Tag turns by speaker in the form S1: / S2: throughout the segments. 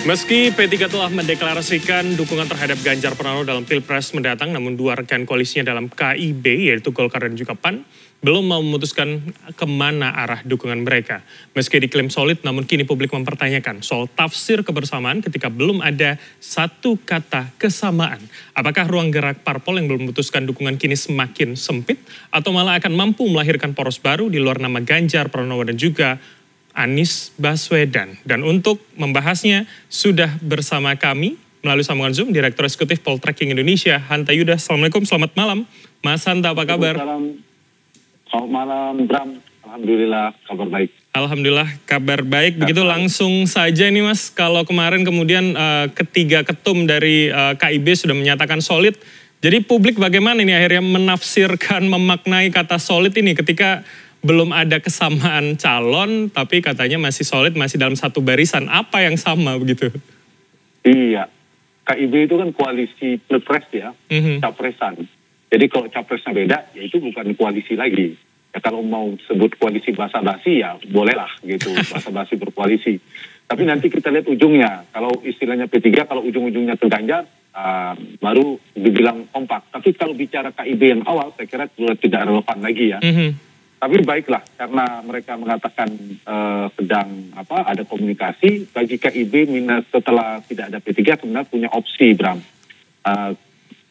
S1: Meski P3 telah mendeklarasikan dukungan terhadap Ganjar Pranowo dalam Pilpres mendatang, namun dua rekan koalisinya dalam KIB, yaitu Golkar dan juga PAN, belum mau memutuskan kemana arah dukungan mereka. Meski diklaim solid, namun kini publik mempertanyakan soal tafsir kebersamaan ketika belum ada satu kata kesamaan. Apakah ruang gerak parpol yang belum memutuskan dukungan kini semakin sempit, atau malah akan mampu melahirkan poros baru di luar nama Ganjar Pranowo dan juga Anies Baswedan. Dan untuk membahasnya sudah bersama kami melalui sambungan Zoom Direktur Eksekutif Poltreking Indonesia, Hanta Yuda. Assalamualaikum, selamat malam. Mas Hanta, apa kabar?
S2: Selamat malam, Bram. Alhamdulillah, kabar baik.
S1: Alhamdulillah, kabar baik. Begitu langsung saja nih Mas, kalau kemarin kemudian ketiga ketum dari KIB sudah menyatakan solid. Jadi publik bagaimana ini akhirnya menafsirkan, memaknai kata solid ini ketika belum ada kesamaan calon, tapi katanya masih solid, masih dalam satu barisan. Apa yang sama begitu?
S2: Iya, KIB itu kan koalisi pilpres ya, capresan. Jadi kalau capresnya beda, ya itu bukan koalisi lagi. Ya kalau mau sebut koalisi basa-basi ya bolehlah gitu, basa-basi berkoalisi. Tapi nanti kita lihat ujungnya. Kalau istilahnya P3, kalau ujung-ujungnya ke Ganjar, baru dibilang kompak. Tapi kalau bicara KIB yang awal, saya kira sudah tidak relevan lagi ya. Tapi baiklah, karena mereka mengatakan sedang ada komunikasi, bagi KIB setelah tidak ada P3 sebenarnya punya opsi, Bram.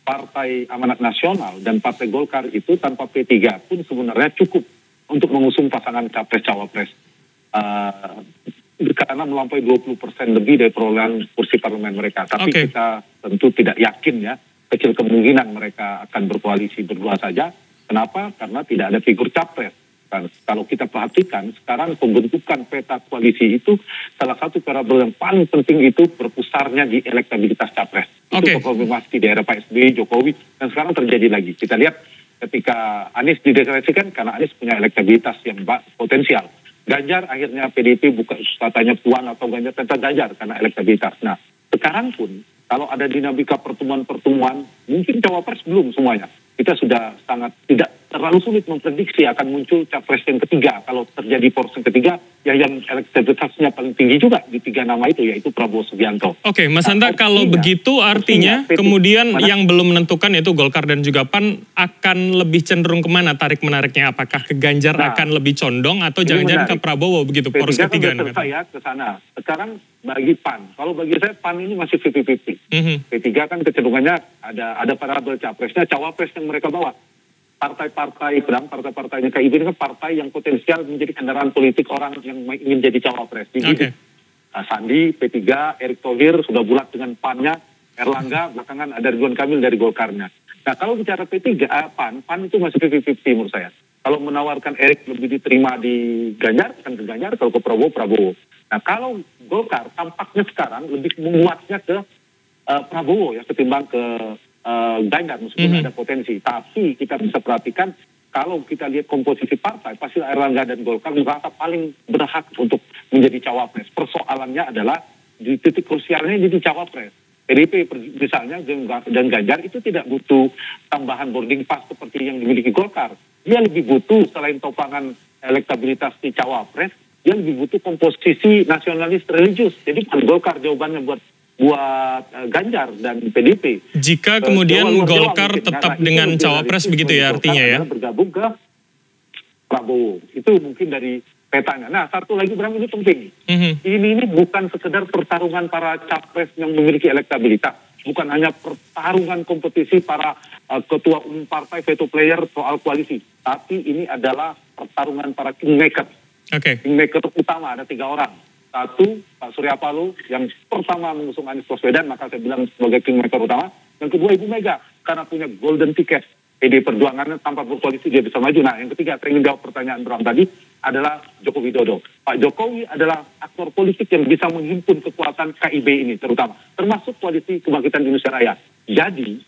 S2: Partai Amanat Nasional dan Partai Golkar itu tanpa P3 pun sebenarnya cukup untuk mengusung pasangan Capres-Cawapres. Karena melampaui 20% lebih dari perolehan kursi parlemen mereka. Tapi kita tentu tidak yakin ya, kecil kemungkinan mereka akan berkoalisi berdua saja. Kenapa? Karena tidak ada figur capres. Kalau kita perhatikan, sekarang pembentukan peta koalisi itu salah satu variabel yang paling penting itu berpusarnya di elektabilitas capres. Itu konfirmasi di era Pak SBY, Jokowi, dan sekarang terjadi lagi. Kita lihat ketika Anies dideklarasikan karena Anies punya elektabilitas yang potensial. Ganjar akhirnya PDIP buka katanya Puan atau Ganjar tentang Ganjar karena elektabilitas. Nah, sekarang pun kalau ada dinamika pertemuan-pertemuan, mungkin cawapres belum semuanya. Kita sudah sangat tidak terlalu sulit memprediksi akan muncul capres yang ketiga. Kalau terjadi poros yang ketiga, ya yang elektabilitasnya paling tinggi juga di tiga nama itu, yaitu Prabowo Subianto.
S1: Oke, Mas Hanta, kalau begitu artinya kemudian yang belum menentukan yaitu Golkar dan juga PAN akan lebih cenderung kemana tarik-menariknya? Apakah ke Ganjar akan lebih condong atau jangan-jangan ke Prabowo begitu, poros ketiga?
S2: Saya ke sana. Sekarang bagi PAN, kalau bagi saya PAN ini masih 50-50. P3 kan kecenderungannya ada variabel capresnya, cawapres yang mereka bawa. Partai-partainya KIB ini kan partai yang potensial menjadi kendaraan politik orang yang ingin jadi cawapres. Sandi, P3, Erick Thohir sudah bulat dengan PAN-nya, Erlangga, belakangan ada Ridwan Kamil dari Golkarnya. Nah kalau bicara P3, PAN itu masih 50-50 menurut saya. Kalau menawarkan Erick lebih diterima di Ganjar, kan ke Ganjar, kalau ke Prabowo. Nah kalau Golkar tampaknya sekarang lebih menguatnya ke Prabowo ya ketimbang ke Ganjar meskipun ada potensi. Tapi kita bisa perhatikan kalau kita lihat komposisi partai, pasti Erlangga dan Golkar merasa paling berhak untuk menjadi cawapres. Persoalannya adalah di titik krusialnya jadi cawapres. PDIP misalnya dan Ganjar itu tidak butuh tambahan boarding pass seperti yang dimiliki Golkar. Dia lebih butuh selain topangan elektabilitas di cawapres, dia lebih butuh komposisi nasionalis religius. Jadi Golkar jawabannya buat Ganjar dan PDIP.
S1: Jika kemudian Golkar tetap dengan cawapres begitu ya artinya ya?
S2: Bergabung ke Prabowo. Itu mungkin dari petanya. Nah satu lagi Bram ini penting. Ini bukan sekedar pertarungan para capres yang memiliki elektabilitas. Bukan hanya pertarungan kompetisi para ketua umum partai veto player soal koalisi. Tapi ini adalah pertarungan para kingmaker. Kingmaker utama ada 3 orang. Satu, Pak Surya Paloh yang pertama mengusung Anies Baswedan, maka saya bilang sebagai kingmaker utama. Yang kedua Ibu Mega, karena punya golden ticket. PD Perjuangannya tanpa berkoalisi dia bisa maju. Nah yang ketiga, saya ingin jawab pertanyaan Bram tadi, adalah Joko Widodo. Pak Jokowi adalah aktor politik yang bisa menghimpun kekuatan KIB ini terutama. Termasuk koalisi Kebangkitan Indonesia Raya. Jadi,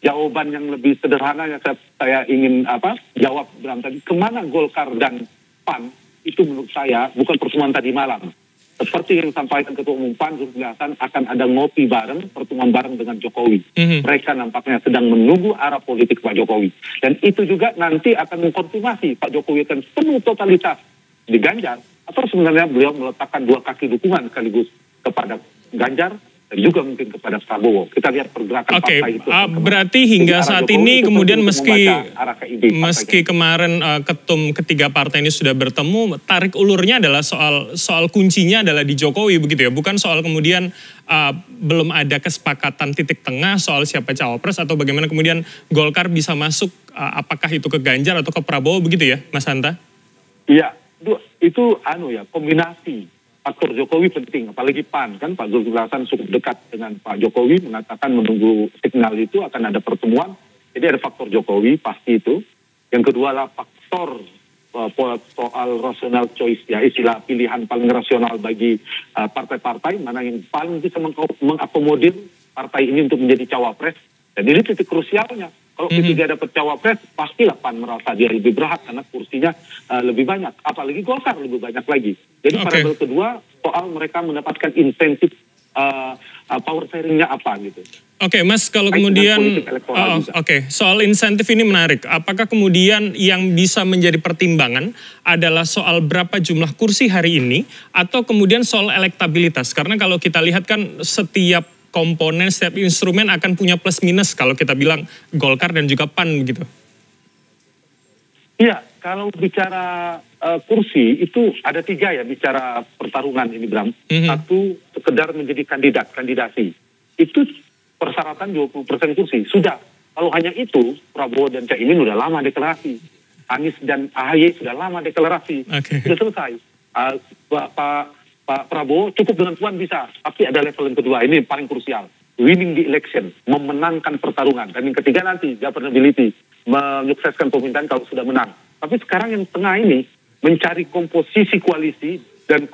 S2: jawaban yang lebih sederhana yang saya ingin jawab Bram tadi, kemana Golkar dan PAN, itu menurut saya bukan pertemuan tadi malam. Seperti yang disampaikan Ketua Umum PAN, Zulkifli Hasan, akan ada ngopi bareng, pertemuan bareng dengan Jokowi. Mereka nampaknya sedang menunggu arah politik Pak Jokowi. Dan itu juga nanti akan mengkonfirmasi Pak Jokowi akan penuh totalitas di Ganjar, atau sebenarnya beliau meletakkan 2 kaki dukungan sekaligus kepada Ganjar dan juga mungkin kepada Prabowo. Kita lihat pergerakan partai itu.
S1: Berarti hingga saat ini kemudian meski kemarin ketum ketiga partai ini sudah bertemu, tarik ulurnya adalah soal kuncinya adalah di Jokowi begitu ya, bukan soal kemudian belum ada kesepakatan titik tengah soal siapa cawapres atau bagaimana kemudian Golkar bisa masuk, apakah itu ke Ganjar atau ke Prabowo begitu ya, Mas Hanta?
S2: Iya, itu kombinasi. Faktor Jokowi penting, apalagi PAN kan Pak Zulkifli Hasan cukup dekat dengan Pak Jokowi, mengatakan menunggu signal itu akan ada pertemuan. Jadi ada faktor Jokowi pasti itu. Yang kedua adalah faktor soal rational choice, ya istilah pilihan paling rasional bagi partai-partai mana yang paling bisa mengakomodir partai ini untuk menjadi cawapres. Dan ini titik krusialnya. Kalau P3 dapat cawapres, pastilah PAN merasa dia lebih berhak karena kursinya lebih banyak. Apalagi Golkar lebih banyak lagi. Jadi variabel kedua, soal mereka mendapatkan insentif power sharing-nya apa gitu.
S1: Oke, Mas, kalau kemudian soal insentif ini menarik. Apakah kemudian yang bisa menjadi pertimbangan adalah soal berapa jumlah kursi hari ini atau kemudian soal elektabilitas? Karena kalau kita lihat kan setiap komponen, setiap instrumen akan punya plus minus kalau kita bilang Golkar dan juga PAN begitu. Iya,
S2: kalau bicara kursi itu ada 3 ya bicara pertarungan ini Bram. Satu, sekedar menjadi kandidasi. Itu persyaratan 20% kursi. Sudah, kalau hanya itu Prabowo dan Caimin sudah lama deklarasi. Anies dan AHY sudah lama deklarasi. Sudah selesai. Pak Prabowo cukup dengan Puan bisa, tapi ada level yang kedua, ini paling krusial. Winning the election, memenangkan pertarungan. Dan yang ketiga nanti, governability, menyukseskan pemerintahan kalau sudah menang. Tapi sekarang yang tengah ini, mencari komposisi koalisi dan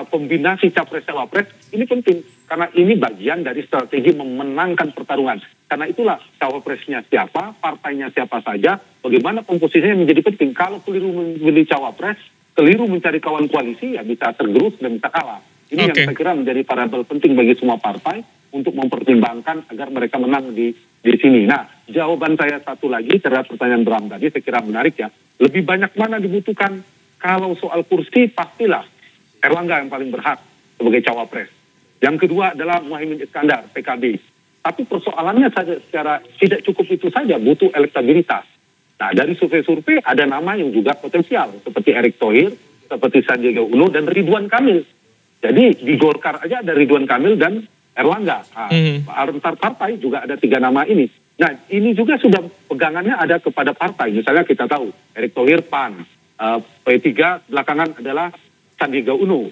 S2: kombinasi capres-cawapres, ini penting. Karena ini bagian dari strategi memenangkan pertarungan. Karena itulah cawapresnya siapa, partainya siapa saja, bagaimana komposisinya menjadi penting. Kalau keliru memilih cawapres, keliru mencari kawan koalisi, ya bisa tergerus dan bisa kalah. Ini yang saya kira menjadi variabel penting bagi semua partai untuk mempertimbangkan agar mereka menang di sini. Nah, jawaban saya satu lagi terhadap pertanyaan Bram tadi, saya kira menarik ya. Lebih banyak mana dibutuhkan? Kalau soal kursi, pastilah Erlangga yang paling berhak sebagai cawapres. Yang kedua adalah Muhaimin Iskandar, PKB. Tapi persoalannya saja secara tidak cukup itu saja, butuh elektabilitas. Nah, dari survei-survei ada nama yang juga potensial, seperti Erick Thohir, seperti Sandiaga Uno, dan Ridwan Kamil. Jadi di Golkar aja ada Ridwan Kamil dan Erlangga. Antar partai juga ada 3 nama ini. Nah, ini juga sudah pegangannya ada kepada partai. Misalnya kita tahu, Erick Thohir PAN, P3 belakangan adalah Sandiaga Uno,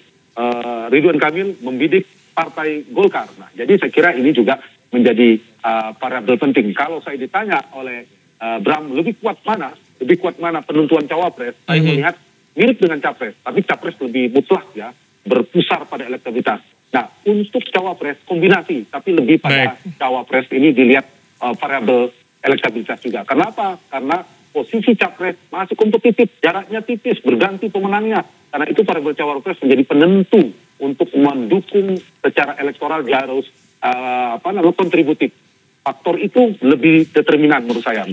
S2: Ridwan Kamil membidik partai Golkar. Nah, jadi saya kira ini juga menjadi variabel penting. Kalau saya ditanya oleh Bram, lebih kuat mana penentuan cawapres? Saya melihat mirip dengan capres, tapi capres lebih mutlak ya, berpusar pada elektabilitas. Nah, untuk cawapres kombinasi, tapi lebih pada cawapres ini dilihat variabel elektabilitas juga. Kenapa? Karena posisi capres masih kompetitif, jaraknya tipis, berganti pemenangnya. Karena itu variabel cawapres menjadi penentu untuk mendukung secara elektoral dia harus kontributif. Faktor itu lebih determinan menurut saya.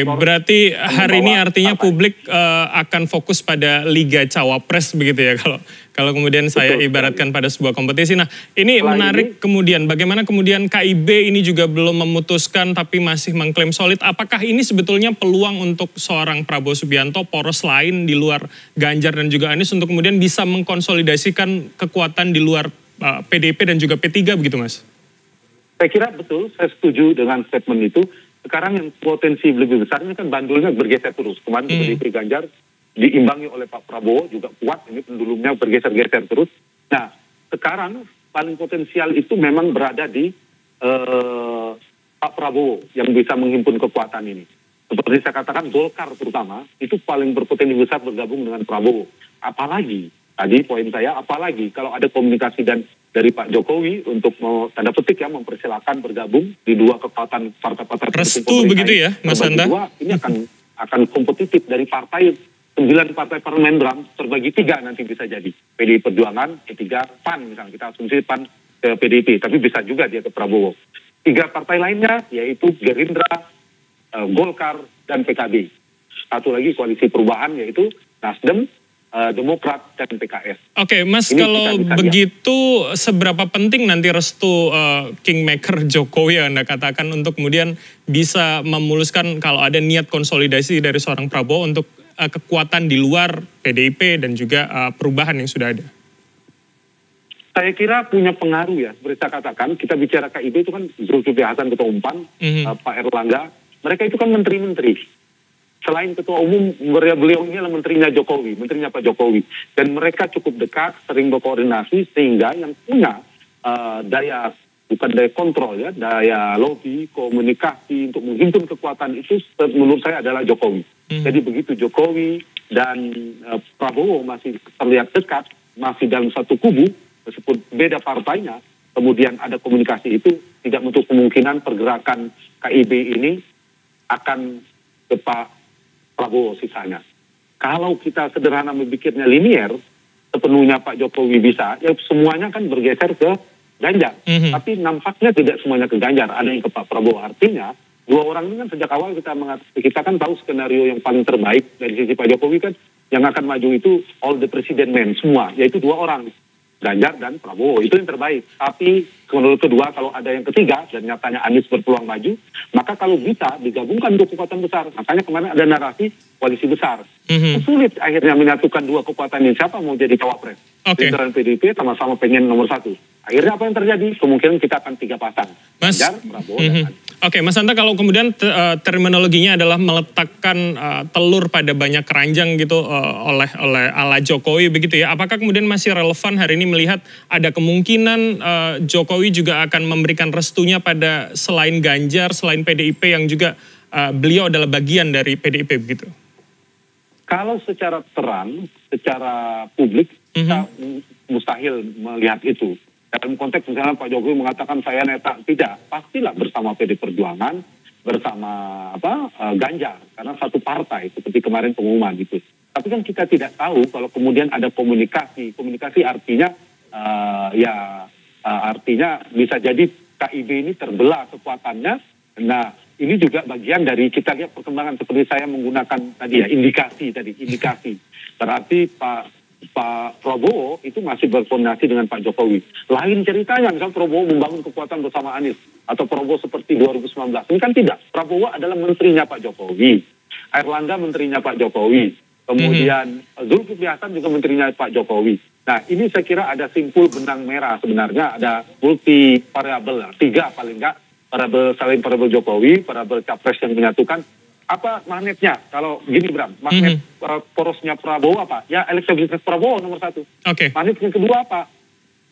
S2: Berarti hari ini artinya publik akan fokus pada Liga Cawapres begitu ya kalau kemudian saya ibaratkan pada sebuah kompetisi. Nah, ini menarik kemudian bagaimana kemudian KIB ini juga belum memutuskan tapi masih mengklaim solid. Apakah ini sebetulnya peluang untuk seorang Prabowo Subianto, poros lain di luar Ganjar dan juga Anies untuk kemudian bisa mengkonsolidasikan kekuatan di luar PDIP dan juga P3 begitu, Mas? Saya kira betul, saya setuju dengan statement itu. Sekarang yang potensi lebih besar ini kan bandulnya bergeser terus. Kemarin PDIP Ganjar diimbangi oleh Pak Prabowo juga kuat, ini pendulumnya bergeser-geser terus. Nah, sekarang paling potensial itu memang berada di Pak Prabowo yang bisa menghimpun kekuatan ini. Seperti saya katakan, Golkar terutama itu paling berpotensi besar bergabung dengan Prabowo. Apalagi, tadi poin saya, apalagi kalau ada komunikasi dari Pak Jokowi untuk tanda petik ya mempersilahkan bergabung di 2 kekuatan partai-partai
S1: restu begitu ya, Mas Hanta?
S2: Ini akan kompetitif dari partai 9 partai parlemen Bram, terbagi 3 nanti bisa jadi. PDI Perjuangan, P3, PAN misalnya, kita asumsi PAN ke PDIP, tapi bisa juga dia ke Prabowo. 3 partai lainnya yaitu Gerindra, Golkar, dan PKB. Satu lagi koalisi perubahan yaitu Nasdem, Demokrat dan PKS.
S1: Oke, Mas,
S2: Ini
S1: kalau begitu seberapa penting nanti restu kingmaker Jokowi yang Anda katakan untuk kemudian bisa memuluskan kalau ada niat konsolidasi dari seorang Prabowo untuk kekuatan di luar PDIP dan juga perubahan yang sudah ada?
S2: Saya kira punya pengaruh ya, seperti saya katakan, kita bicara KIB itu kan Zulkifli Hasan Ketua Umum PAN, Pak Erlangga, mereka itu kan menteri-menteri. Selain ketua umum, beliau ini adalah menterinya Jokowi, menterinya Pak Jokowi. Dan mereka cukup dekat, sering berkoordinasi, sehingga yang punya bukan daya kontrol ya, daya lobby, komunikasi untuk menghimpun kekuatan itu menurut saya adalah Jokowi. Jadi begitu Jokowi dan Prabowo masih terlihat dekat, masih dalam satu kubu, meskipun beda partainya, kemudian ada komunikasi itu, tidak menutup kemungkinan pergerakan KIB ini akan ke Pak Prabowo sisanya. Kalau kita sederhana memikirnya linier, sepenuhnya Pak Jokowi bisa, ya semuanya kan bergeser ke Ganjar. Tapi nampaknya tidak semuanya ke Ganjar, ada yang ke Pak Prabowo. Artinya, dua orang ini kan sejak awal kita kan tahu skenario yang paling terbaik dari sisi Pak Jokowi kan, yang akan maju itu all the president men, semua, yaitu dua orang. Ganjar dan Prabowo, itu yang terbaik. Tapi menurut kedua, kalau ada yang ketiga, dan nyatanya Anies berpeluang maju, maka kalau bisa digabungkan dua kekuatan besar. Makanya kemarin ada narasi koalisi besar. Sulit akhirnya menyatukan dua kekuatan ini. Siapa mau jadi cawapres? Gerindra dan PDIP sama-sama pengen nomor satu. Akhirnya apa yang terjadi? Kemungkinan kita akan 3 pasang. Ganjar, Prabowo, dan Anies.
S1: Oke, Mas Hanta, kalau kemudian terminologinya adalah meletakkan telur pada banyak keranjang gitu oleh ala Jokowi begitu ya. Apakah kemudian masih relevan hari ini melihat ada kemungkinan Jokowi juga akan memberikan restunya pada selain Ganjar, selain PDIP yang juga beliau adalah bagian dari PDIP begitu?
S2: Kalau secara terang, secara publik, kita mustahil melihat itu. Dalam konteks misalnya Pak Jokowi mengatakan saya neta, tidak, pastilah bersama PD Perjuangan, bersama Ganjar, karena satu partai seperti kemarin pengumuman gitu. Tapi kan kita tidak tahu kalau kemudian ada komunikasi artinya artinya bisa jadi KIB ini terbelah kekuatannya. Nah, ini juga bagian dari kita lihat perkembangan seperti saya menggunakan tadi ya indikasi. Berarti Pak Prabowo itu masih berkoordinasi dengan Pak Jokowi. Lain ceritanya, misalnya Prabowo membangun kekuatan bersama Anies, atau Prabowo seperti 2019. Ini kan tidak. Prabowo adalah menterinya Pak Jokowi. Erlangga menterinya Pak Jokowi. Kemudian Zulkifli Hasan juga menterinya Pak Jokowi. Nah, ini saya kira ada simpul benang merah sebenarnya, ada multi variabel, 3 paling enggak, selain variabel Jokowi, variabel capres yang menyatukan. Apa magnetnya? Kalau gini Bram, magnet porosnya Prabowo apa? Ya elektabilitas Prabowo nomor 1. Magnet yang kedua apa?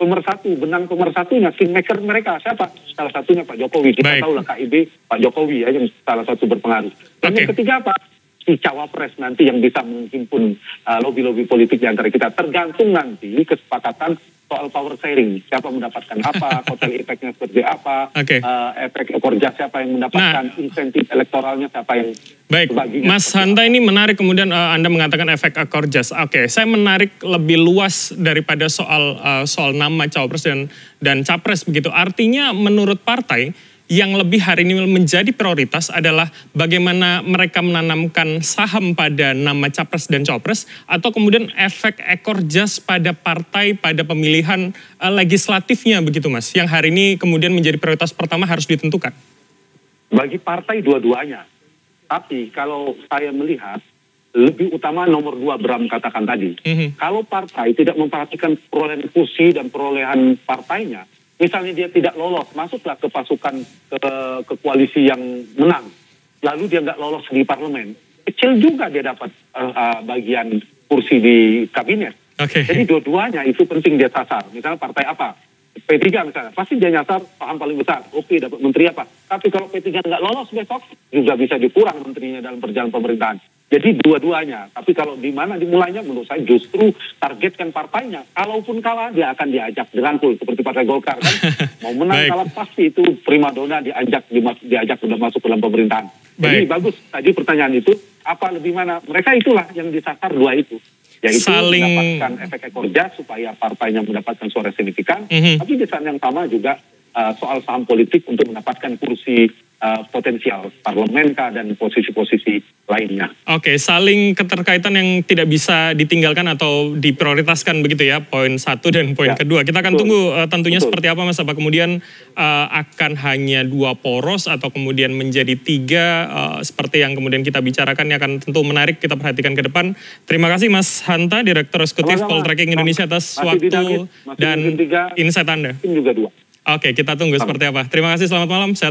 S2: Pemersatu, benang pemersatunya, kingmaker mereka siapa? Salah satunya Pak Jokowi. Kita tahu lah KIB Pak Jokowi ya yang salah satu berpengaruh. Dan yang ketiga apa? Si cawapres nanti yang bisa menghimpun lobby-lobby politik di antara kita. Tergantung nanti kesepakatan soal power sharing, siapa mendapatkan apa, kotel efeknya seperti apa, efek ekor jas siapa yang mendapatkan, insentif elektoralnya siapa yang
S1: baginya. Mas Hanta, ini menarik kemudian Anda mengatakan efek ekor jas. Saya menarik lebih luas daripada soal nama cawapres dan capres begitu. Artinya menurut partai, yang lebih hari ini menjadi prioritas adalah bagaimana mereka menanamkan saham pada nama capres dan cawapres, atau kemudian efek ekor jas pada partai pada pemilihan legislatifnya begitu Mas, yang hari ini kemudian menjadi prioritas pertama harus ditentukan.
S2: Bagi partai dua-duanya, tapi kalau saya melihat lebih utama nomor 2 Bram katakan tadi. Kalau partai tidak memperhatikan perolehan kursi dan perolehan partainya, misalnya dia tidak lolos, masuklah ke pasukan ke koalisi yang menang. Lalu dia nggak lolos di parlemen. Kecil juga dia dapat bagian kursi di kabinet. Jadi dua-duanya itu penting dia sasar. Misalnya partai apa? P3 misalnya. Pasti dia nyasar paham paling besar. Oke, dapat menteri apa. Tapi kalau P3 nggak lolos besok, juga bisa dikurang menterinya dalam perjalanan pemerintahan. Jadi dua-duanya. Tapi kalau di mana dimulainya, menurut saya justru targetkan partainya. Kalaupun kalah, dia akan diajak dirangkul seperti Partai Golkar kan. Mau menang kalah pasti itu primadona diajak sudah masuk ke dalam pemerintahan. Jadi bagus. Tadi pertanyaan itu apa lebih mana? Mereka itulah yang disasar 2 itu. Yaitu mendapatkan efek ekor jas supaya partainya mendapatkan suara signifikan. Tapi di saat yang sama juga soal saham politik untuk mendapatkan kursi potensial parlemen dan posisi-posisi lainnya.
S1: Oke, saling keterkaitan yang tidak bisa ditinggalkan atau diprioritaskan begitu ya, poin 1 dan poin kedua. Kita akan tunggu tentunya seperti apa Mas, apa kemudian akan hanya 2 poros atau kemudian menjadi 3 seperti yang kemudian kita bicarakan, yang akan tentu menarik kita perhatikan ke depan. Terima kasih Mas Hanta, Direktur Eksekutif Poltreking Indonesia atas waktu dan insight Anda.
S2: Juga 2.
S1: Oke, kita tunggu seperti apa. Terima kasih, selamat malam, sehat.